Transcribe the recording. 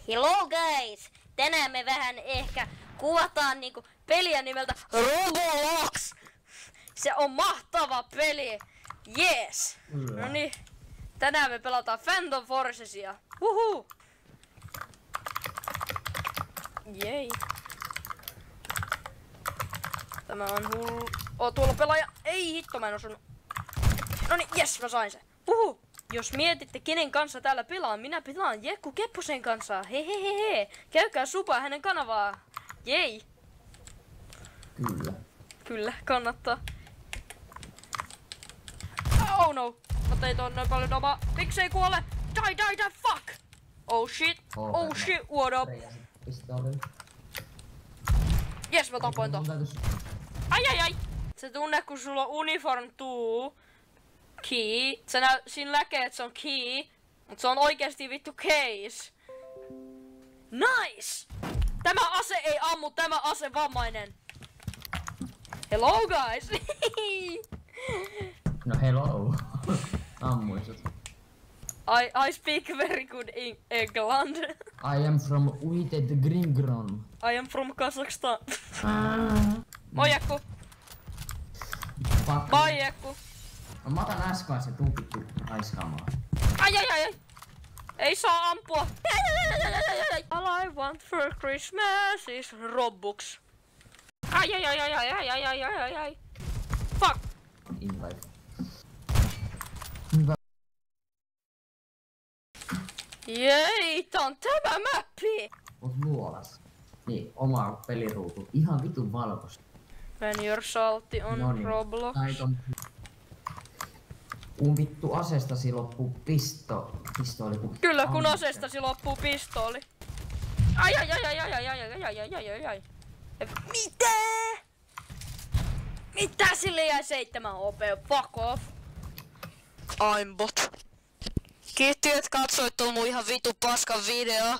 Hello guys! Tänään me vähän ehkä kuvataan niinku peliä nimeltä Roblox! Se on mahtava peli! Yes! Noniin, tänään me pelataan Phantom Forcesia. Huhuu! Jei! Tämä on hullu. Tuolla pelaaja! Ei hitto, mä en osunut. Noniin, yes, mä sain sen. Huhuu! Jos mietitte, kenen kanssa täällä pelaan, minä pelaan Jekku Kepposen kanssa. Hehehehe. Käykää supaa hänen kanavaa. Jei. Kyllä. Kyllä, kannattaa. Oh no. Mä tein tuon noin paljon omaa. Miksei kuole? Die, fuck. Oh shit. Oh shit, what up? Yes, mä tapoin ton. Ai. Se tunne, kun sulla on uniform tuu. Key. Siinä näkee, että se on key, mutta se on oikeasti vittu case. Nice! Tämä ase ei ammu, tämä ase vammainen. Hello guys! No hello. Ammuisut. I speak very good England. I am from Uitet Gringron. I am from Kazakstan. Moi Jekku. Moi Jekku. No mä otan äsken se tukittu raiskaamaan. Ai. Ei saa ampua. All I want for Christmas is Robux. Ai. Fuck. Invite. Hyvä. Jei, tää on tämä mappi. Oot luolas. Niin, oma peliruutu. Ihan vitun valkoista. When your salty on Noniin. Roblox. Kun vittu asestasi loppuu pistooli. Kyllä, kun asestasi loppuu pistooli. Ai. Mitä? Mitä sille jäi 7 OP? Fuck off. I'm bot. Kiitti, et katsoit tuon mun ihan vitu paskan video.